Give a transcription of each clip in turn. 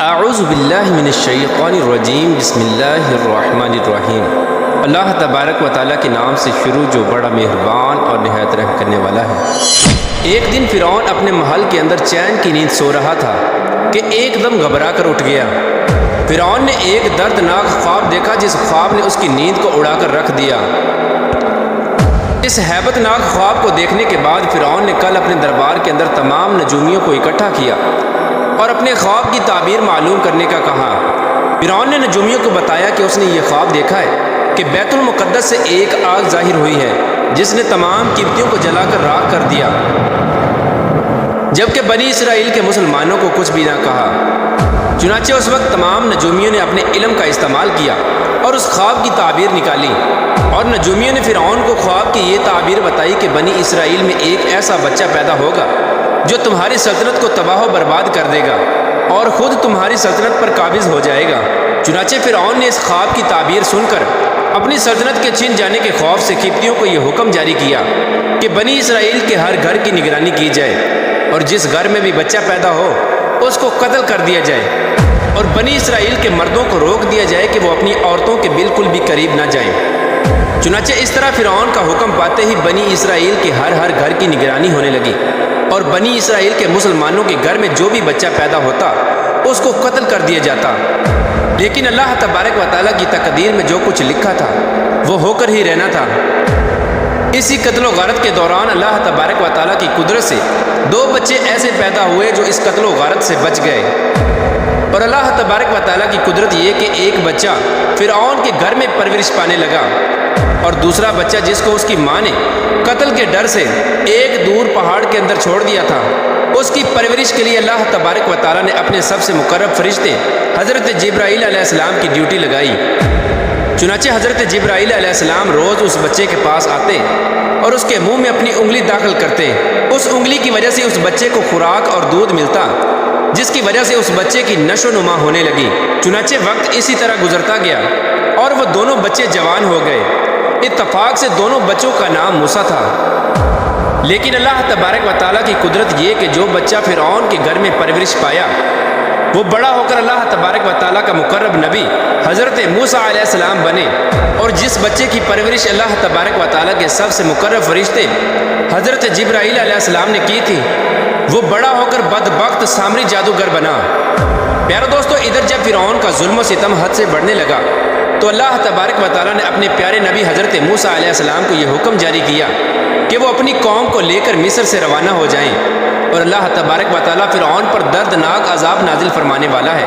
اعوذ باللہ من الشیطان الرجیم بسم اللہ الرحمن الرحیم۔ اللہ تبارک و تعالیٰ کے نام سے شروع جو بڑا مہربان اور نہایت رحم کرنے والا ہے۔ ایک دن فرعون اپنے محل کے اندر چین کی نیند سو رہا تھا کہ ایک دم گھبرا کر اٹھ گیا۔ فرعون نے ایک دردناک خواب دیکھا جس خواب نے اس کی نیند کو اڑا کر رکھ دیا۔ اس ہیبت ناک خواب کو دیکھنے کے بعد فرعون نے کل اپنے دربار کے اندر تمام نجومیوں کو اکٹھا کیا اور اپنے خواب کی تعبیر معلوم کرنے کا کہا۔ فرعون نے نجومیوں کو بتایا کہ اس نے یہ خواب دیکھا ہے کہ بیت المقدس سے ایک آگ ظاہر ہوئی ہے جس نے تمام قبطیوں کو جلا کر راکھ کر دیا، جبکہ بنی اسرائیل کے مسلمانوں کو کچھ بھی نہ کہا۔ چنانچہ اس وقت تمام نجومیوں نے اپنے علم کا استعمال کیا اور اس خواب کی تعبیر نکالی، اور نجومیوں نے فرعون کو خواب کی یہ تعبیر بتائی کہ بنی اسرائیل میں ایک ایسا بچہ پیدا ہوگا جو تمہاری سلطنت کو تباہ و برباد کر دے گا اور خود تمہاری سلطنت پر قابض ہو جائے گا۔ چنانچہ فرعون نے اس خواب کی تعبیر سن کر اپنی سلطنت کے چھن جانے کے خوف سے قبطیوں کو یہ حکم جاری کیا کہ بنی اسرائیل کے ہر گھر کی نگرانی کی جائے اور جس گھر میں بھی بچہ پیدا ہو اس کو قتل کر دیا جائے، اور بنی اسرائیل کے مردوں کو روک دیا جائے کہ وہ اپنی عورتوں کے بالکل بھی قریب نہ جائیں۔ چنانچہ اس طرح فرعون کا حکم پاتے ہی بنی اسرائیل کے ہر گھر کی نگرانی ہونے لگی، اور بنی اسرائیل کے مسلمانوں کے گھر میں جو بھی بچہ پیدا ہوتا اس کو قتل کر دیا جاتا۔ لیکن اللہ تبارک و تعالیٰ کی تقدیر میں جو کچھ لکھا تھا وہ ہو کر ہی رہنا تھا۔ اسی قتل و غارت کے دوران اللہ تبارک و تعالیٰ کی قدرت سے 2 بچے ایسے پیدا ہوئے جو اس قتل و غارت سے بچ گئے، اور اللہ تبارک و تعالیٰ کی قدرت یہ کہ ایک بچہ فرعون کے گھر میں پرورش پانے لگا، اور دوسرا بچہ جس کو اس کی ماں نے قتل کے ڈر سے ایک دور پہاڑ کے اندر چھوڑ دیا تھا، اس کی پرورش کے لیے اللہ تبارک و تعالیٰ نے اپنے سب سے مقرب فرشتے حضرت جبرائیل علیہ السلام کی ڈیوٹی لگائی۔ چنانچہ حضرت جبرائیل علیہ السلام روز اس بچے کے پاس آتے اور اس کے منہ میں اپنی انگلی داخل کرتے۔ اس انگلی کی وجہ سے اس بچے کو خوراک اور دودھ ملتا، جس کی وجہ سے اس بچے کی نشو و نما ہونے لگی۔ چنانچہ وقت اسی طرح گزرتا گیا اور وہ دونوں بچے جوان ہو گئے۔ اتفاق سے دونوں بچوں کا نام موسیٰ تھا، لیکن اللہ تبارک و تعالیٰ کی قدرت یہ کہ جو بچہ فرعون کے گھر میں پرورش پایا وہ بڑا ہو کر اللہ تبارک و تعالیٰ کا مقرب نبی حضرت موسیٰ علیہ السلام بنے، اور جس بچے کی پرورش اللہ تبارک و تعالیٰ کے سب سے مقرب فرشتے حضرت جبرائیل علیہ السلام نے کی تھی وہ بڑا ہو کر بدبخت سامری جادوگر بنا۔ پیارے دوستو، ادھر جب فرعون کا ظلم و ستم حد سے بڑھنے لگا تو اللہ تبارک و تعالیٰ نے اپنے پیارے نبی حضرت موسیٰ علیہ السلام کو یہ حکم جاری کیا کہ وہ اپنی قوم کو لے کر مصر سے روانہ ہو جائیں، اور اللہ تبارک و تعالیٰ فرعون پر دردناک عذاب نازل فرمانے والا ہے۔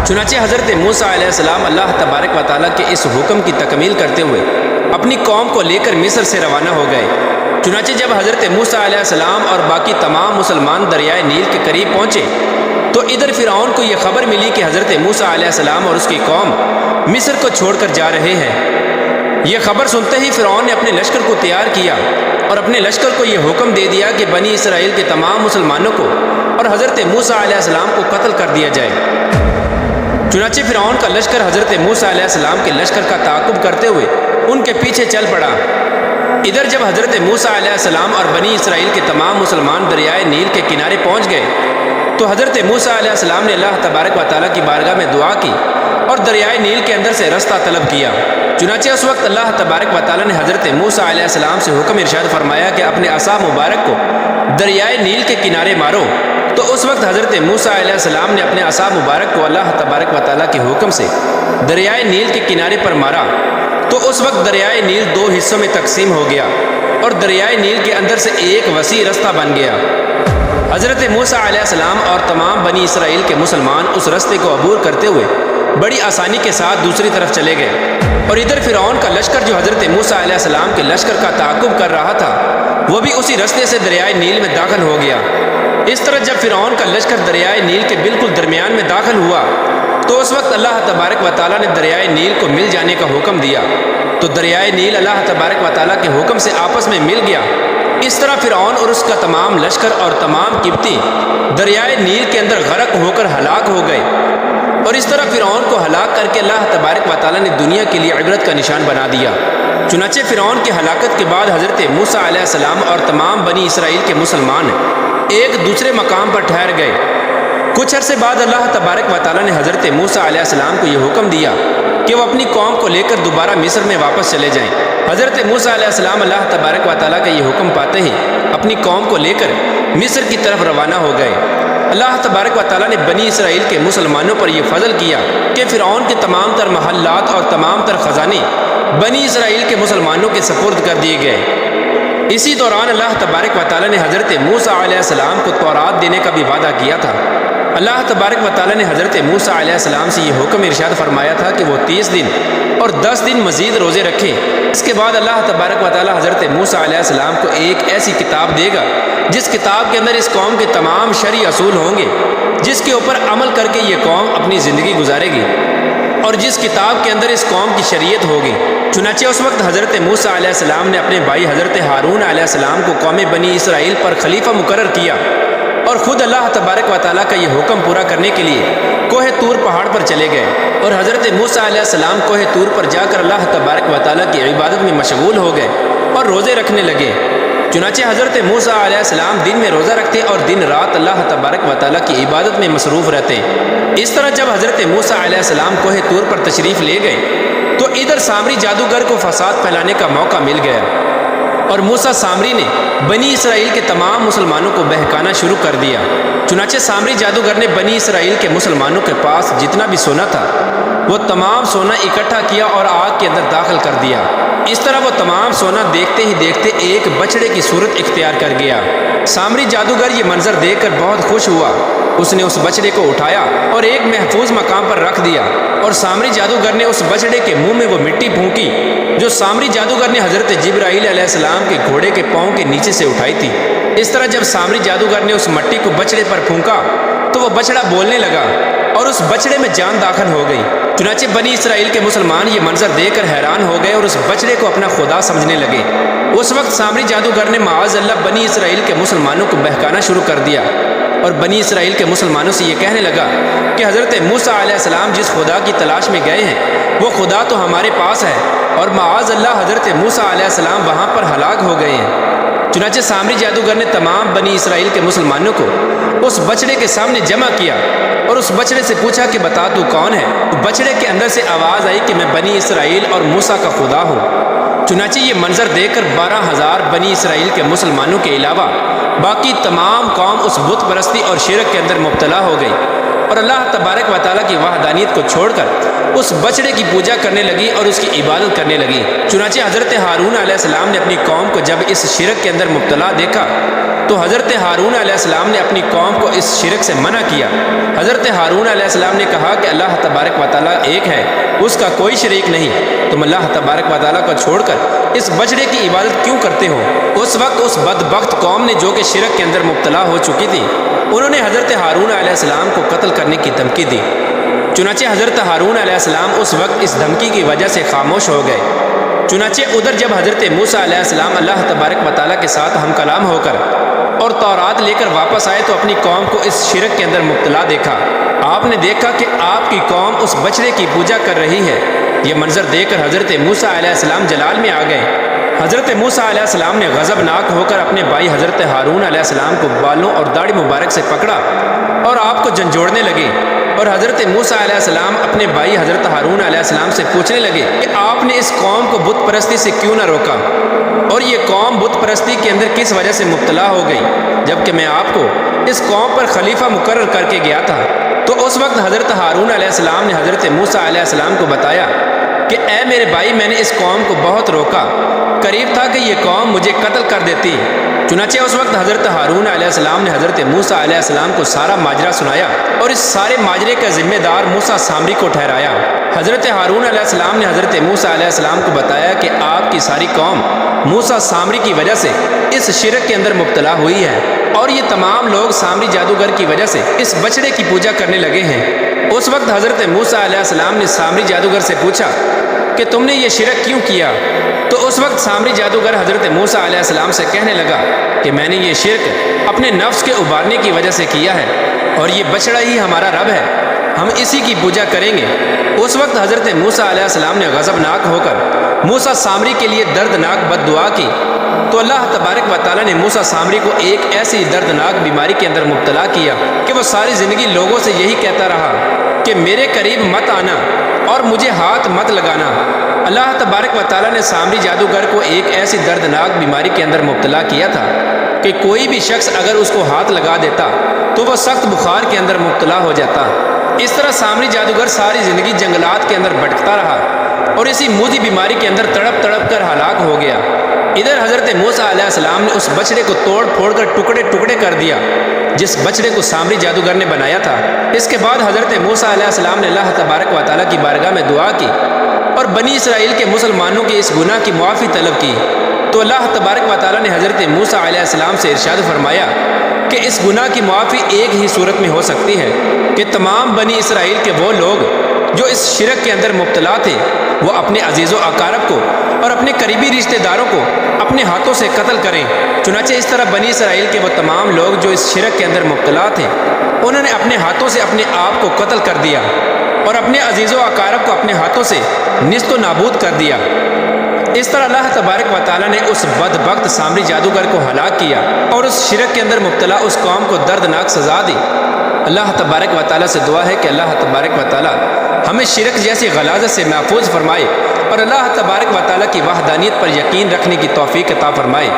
چنانچہ حضرت موسیٰ علیہ السلام اللہ تبارک و تعالیٰ کے اس حکم کی تکمیل کرتے ہوئے اپنی قوم کو لے کر مصر سے روانہ ہو گئے۔ چنانچہ جب حضرت موسیٰ علیہ السلام اور باقی تمام مسلمان دریائے نیل کے قریب پہنچے تو ادھر فرعون کو یہ خبر ملی کہ حضرت موسیٰ علیہ السلام اور اس کی قوم مصر کو چھوڑ کر جا رہے ہیں۔ یہ خبر سنتے ہی فرعون نے اپنے لشکر کو تیار کیا اور اپنے لشکر کو یہ حکم دے دیا کہ بنی اسرائیل کے تمام مسلمانوں کو اور حضرت موسیٰ علیہ السلام کو قتل کر دیا جائے۔ چنانچہ فرعون کا لشکر حضرت موسیٰ علیہ السلام کے لشکر کا تعاقب کرتے ہوئے ان کے پیچھے چل پڑا۔ ادھر جب حضرت موسیٰ علیہ السلام اور بنی اسرائیل کے تمام مسلمان دریائے نیل کے کنارے پہنچ گئے تو حضرت موسیٰ علیہ السلام نے اللہ تبارک و تعالیٰ کی بارگاہ میں دعا کی اور دریائے نیل کے اندر سے رستہ طلب کیا۔ چنانچہ اس وقت اللہ تبارک و تعالیٰ نے حضرت موسیٰ علیہ السلام سے حکم ارشاد فرمایا کہ اپنے عصا مبارک کو دریائے نیل کے کنارے مارو۔ تو اس وقت حضرت موسیٰ علیہ السلام نے اپنے عصا مبارک کو اللہ تبارک و تعالیٰ کے حکم سے دریائے نیل کے کنارے پر مارا، تو اس وقت دریائے نیل 2 حصوں میں تقسیم ہو گیا اور دریائے نیل کے اندر سے ایک وسیع رستہ بن گیا۔ حضرت موسیٰ علیہ السلام اور تمام بنی اسرائیل کے مسلمان اس رستے کو عبور کرتے ہوئے بڑی آسانی کے ساتھ دوسری طرف چلے گئے، اور ادھر فرعون کا لشکر جو حضرت موسیٰ علیہ السلام کے لشکر کا تعاقب کر رہا تھا وہ بھی اسی رستے سے دریائے نیل میں داخل ہو گیا۔ اس طرح جب فرعون کا لشکر دریائے نیل کے بالکل درمیان میں داخل ہوا تو اس وقت اللہ تبارک و تعالیٰ نے دریائے نیل کو مل جانے کا حکم دیا، تو دریائے نیل اللہ تبارک و تعالیٰ کے حکم سے آپس میں مل گیا۔ اس طرح فرعون اور اس کا تمام لشکر اور تمام قبطی دریائے نیل کے اندر غرق ہو کر ہلاک ہو گئے، اور اس طرح فرعون کو ہلاک کر کے اللہ تبارک و تعالیٰ نے دنیا کے لیے عبرت کا نشان بنا دیا۔ چنانچہ فرعون کی ہلاکت کے بعد حضرت موسیٰ علیہ السلام اور تمام بنی اسرائیل کے مسلمان ایک دوسرے مقام پر ٹھہر گئے۔ کچھ عرصے بعد اللہ تبارک و تعالیٰ نے حضرت موسیٰ علیہ السلام کو یہ حکم دیا کہ وہ اپنی قوم کو لے کر دوبارہ مصر میں واپس چلے جائیں۔ حضرت موسیٰ علیہ السلام اللہ تبارک و تعالیٰ کا یہ حکم پاتے ہی اپنی قوم کو لے کر مصر کی طرف روانہ ہو گئے۔ اللہ تبارک و تعالیٰ نے بنی اسرائیل کے مسلمانوں پر یہ فضل کیا کہ فرعون کے تمام تر محلات اور تمام تر خزانے بنی اسرائیل کے مسلمانوں کے سپرد کر دیے گئے۔ اسی دوران اللہ تبارک و تعالیٰ نے حضرت موسیٰ علیہ السلام کو تورات دینے کا بھی وعدہ کیا تھا۔ اللہ تبارک و تعالیٰ نے حضرت موسیٰ علیہ السلام سے یہ حکم ارشاد فرمایا تھا کہ وہ 30 دن اور 10 دن مزید روزے رکھیں۔ اس کے بعد اللہ تبارک و تعالیٰ حضرت موسیٰ علیہ السلام کو ایک ایسی کتاب دے گا جس کتاب کے اندر اس قوم کے تمام شرعی اصول ہوں گے، جس کے اوپر عمل کر کے یہ قوم اپنی زندگی گزارے گی اور جس کتاب کے اندر اس قوم کی شریعت ہوگی۔ چنانچہ اس وقت حضرت موسیٰ علیہ السلام نے اپنے بھائی حضرت ہارون علیہ السلام کو قوم بنی اسرائیل پر خلیفہ مقرر کیا اور خود اللہ تبارک و تعالیٰ کا یہ حکم پورا کرنے کے لیے کوہ طور پہاڑ پر چلے گئے اور حضرت موسیٰ علیہ السلام کوہ طور پر جا کر اللہ تبارک و تعالیٰ کی عبادت میں مشغول ہو گئے اور روزے رکھنے لگے۔ چنانچہ حضرت موسیٰ علیہ السلام دن میں روزہ رکھتے اور دن رات اللہ تبارک و تعالیٰ کی عبادت میں مصروف رہتے۔ اس طرح جب حضرت موسیٰ علیہ السلام کوہ طور پر تشریف لے گئے تو ادھر سامری جادوگر کو فساد پھیلانے کا موقع مل گیا اور موسیٰ سامری نے بنی اسرائیل کے تمام مسلمانوں کو بہکانا شروع کر دیا۔ چنانچہ سامری جادوگر نے بنی اسرائیل کے مسلمانوں کے پاس جتنا بھی سونا تھا وہ تمام سونا اکٹھا کیا اور آگ کے اندر داخل کر دیا۔ اس طرح وہ تمام سونا دیکھتے ہی دیکھتے ایک بچڑے کی صورت اختیار کر گیا۔ سامری جادوگر یہ منظر دیکھ کر بہت خوش ہوا۔ اس نے اس بچڑے کو اٹھایا اور ایک محفوظ مقام پر رکھ دیا اور سامری جادوگر نے اس بچڑے کے منہ میں وہ مٹی پھونکی جو سامری جادوگر نے حضرت جبرائیل علیہ السلام کے گھوڑے کے پاؤں کے نیچے سے اٹھائی تھی۔ اس طرح جب سامری جادوگر نے اس مٹی کو بچڑے پر پھونکا تو وہ بچڑا بولنے لگا اور اس بچڑے میں جان داخل ہو گئی۔ چنانچہ بنی اسرائیل کے مسلمان یہ منظر دیکھ کر حیران ہو گئے اور اس بچڑے کو اپنا خدا سمجھنے لگے۔ اس وقت سامری جادوگر نے معاذ اللہ بنی اسرائیل کے مسلمانوں کو بہکانا شروع کر دیا اور بنی اسرائیل کے مسلمانوں سے یہ کہنے لگا کہ حضرت موسیٰ علیہ السلام جس خدا کی تلاش میں گئے ہیں وہ خدا تو ہمارے پاس ہے اور معاذ اللہ حضرت موسیٰ علیہ السلام وہاں پر ہلاک ہو گئے ہیں۔ چنانچہ سامری جادوگر نے تمام بنی اسرائیل کے مسلمانوں کو اس بچڑے کے سامنے جمع کیا اور اس بچڑے سے پوچھا کہ بتا تو کون ہے؟ بچڑے کے اندر سے آواز آئی کہ میں بنی اسرائیل اور موسیٰ کا خدا ہوں۔ چنانچہ یہ منظر دیکھ کر 12,000 بنی اسرائیل کے مسلمانوں کے علاوہ باقی تمام قوم اس بت پرستی اور شرک کے اندر مبتلا ہو گئی اور اللہ تبارک و تعالیٰ کی وحدانیت کو چھوڑ کر اس بچڑے کی پوجا کرنے لگی اور اس کی عبادت کرنے لگی۔ چنانچہ حضرت ہارون علیہ السلام نے اپنی قوم کو جب اس شرک کے اندر مبتلا دیکھا تو حضرت ہارون علیہ السلام نے اپنی قوم کو اس شرک سے منع کیا۔ حضرت ہارون علیہ السلام نے کہا کہ اللہ تبارک و تعالیٰ ایک ہے، اس کا کوئی شریک نہیں، تم اللہ تبارک و تعالیٰ کو چھوڑ کر اس بچڑے کی عبادت کیوں کرتے ہو؟ اس وقت اس بدبخت قوم نے جو کہ شرک کے اندر مبتلا ہو چکی تھی انہوں نے حضرت ہارون علیہ السلام کو قتل کرنے کی دھمکی دی۔ چنانچہ حضرت ہارون علیہ السلام اس وقت اس دھمکی کی وجہ سے خاموش ہو گئے۔ چنانچہ ادھر جب حضرت موسیٰ علیہ السلام اللہ تبارک و تعالیٰ کے ساتھ ہم کلام ہو کر اور تورات لے کر واپس آئے تو اپنی قوم کو اس شرک کے اندر مبتلا دیکھا۔ آپ نے دیکھا کہ آپ کی قوم اس بچڑے کی پوجا کر رہی ہے۔ یہ منظر دیکھ کر حضرت موسیٰ علیہ السلام جلال میں آ گئے۔ حضرت موسیٰ علیہ السلام نے غضبناک ہو کر اپنے بھائی حضرت ہارون علیہ السلام کو بالوں اور داڑھی مبارک سے پکڑا اور آپ کو جھنجھوڑنے لگے اور حضرت موسیٰ علیہ السلام اپنے بھائی حضرت ہارون علیہ السلام سے پوچھنے لگے کہ آپ نے اس قوم کو بت پرستی سے کیوں نہ روکا اور یہ قوم بت پرستی کے اندر کس وجہ سے مبتلا ہو گئی جبکہ میں آپ کو اس قوم پر خلیفہ مقرر کر کے گیا تھا۔ تو اس وقت حضرت ہارون علیہ السلام نے حضرت موسیٰ علیہ السلام کو بتایا کہ اے میرے بھائی، میں نے اس قوم کو بہت روکا، قریب تھا کہ یہ قوم مجھے قتل کر دیتی۔ چنانچہ اس وقت حضرت ہارون علیہ السلام نے حضرت موسیٰ علیہ السلام کو سارا ماجرا سنایا اور اس سارے ماجرے کا ذمہ دار موسیٰ سامری کو ٹھہرایا۔ حضرت ہارون علیہ السلام نے حضرت موسیٰ علیہ السلام کو بتایا کہ آپ کی ساری قوم موسیٰ سامری کی وجہ سے اس شرک کے اندر مبتلا ہوئی ہے اور یہ تمام لوگ سامری جادوگر کی وجہ سے اس بچڑے کی پوجا کرنے لگے ہیں۔ اس وقت حضرت موسیٰ علیہ السلام نے سامری جادوگر سے پوچھا کہ تم نے یہ شرک کیوں کیا؟ تو اس وقت سامری جادوگر حضرت موسیٰ علیہ السلام سے کہنے لگا کہ میں نے یہ شرک اپنے نفس کے ابھارنے کی وجہ سے کیا ہے اور یہ بچڑا ہی ہمارا رب ہے، ہم اسی کی پوجا کریں گے۔ اس وقت حضرت موسیٰ علیہ السلام نے غضبناک ہو کر موسیٰ سامری کے لیے دردناک بد دعا کی تو اللہ تبارک و تعالیٰ نے موسیٰ سامری کو ایک ایسی دردناک بیماری کے اندر مبتلا کیا کہ وہ ساری زندگی لوگوں سے یہی کہتا رہا کہ میرے قریب مت آنا اور مجھے ہاتھ مت لگانا۔ اللہ تبارک و تعالیٰ نے سامری جادوگر کو ایک ایسی دردناک بیماری کے اندر مبتلا کیا تھا کہ کوئی بھی شخص اگر اس کو ہاتھ لگا دیتا تو وہ سخت بخار کے اندر مبتلا ہو جاتا۔ اس طرح سامری جادوگر ساری زندگی جنگلات کے اندر بھٹکتا رہا اور اسی موذی بیماری کے اندر تڑپ تڑپ کر ہلاک ہو گیا۔ ادھر حضرت موسیٰ علیہ السلام نے اس بچڑے کو توڑ پھوڑ کر ٹکڑے ٹکڑے کر دیا جس بچڑے کو سامری جادوگر نے بنایا تھا۔ اس کے بعد حضرت موسیٰ علیہ السلام نے اللہ تبارک و تعالیٰ کی بارگاہ میں دعا کی اور بنی اسرائیل کے مسلمانوں کے اس گناہ کی معافی طلب کی، تو اللہ تبارک و تعالیٰ نے حضرت موسیٰ علیہ السلام سے ارشاد فرمایا کہ اس گناہ کی معافی ایک ہی صورت میں ہو سکتی ہے کہ تمام بنی اسرائیل کے وہ لوگ جو اس شرک کے اندر مبتلا تھے وہ اپنے عزیز و اقارب کو اور اپنے قریبی رشتہ داروں کو اپنے ہاتھوں سے قتل کریں۔ چنانچہ اس طرح بنی اسرائیل کے وہ تمام لوگ جو اس شرک کے اندر مبتلا تھے انہوں نے اپنے ہاتھوں سے اپنے آپ کو قتل کر دیا اور اپنے عزیز و اقارب کو اپنے ہاتھوں سے نیست و نابود کر دیا۔ اس طرح اللہ تبارک و تعالیٰ نے اس بدبخت سامری جادوگر کو ہلاک کیا اور اس شرک کے اندر مبتلا اس قوم کو دردناک سزا دی۔ اللہ تبارک و تعالیٰ سے دعا ہے کہ اللہ تبارک و تعالیٰ ہمیں شرک جیسی غلاظت سے محفوظ فرمائے اور اللہ تبارک و تعالیٰ کی وحدانیت پر یقین رکھنے کی توفیق عطا فرمائے۔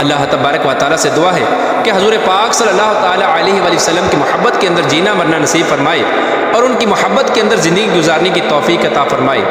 اللہ تبارک و تعالیٰ سے دعا ہے کہ حضور پاک صلی اللہ تعالیٰ علیہ وآلہ وسلم کی محبت کے اندر جینا مرنا نصیب فرمائے اور ان کی محبت کے اندر زندگی گزارنے کی توفیق عطا فرمائے۔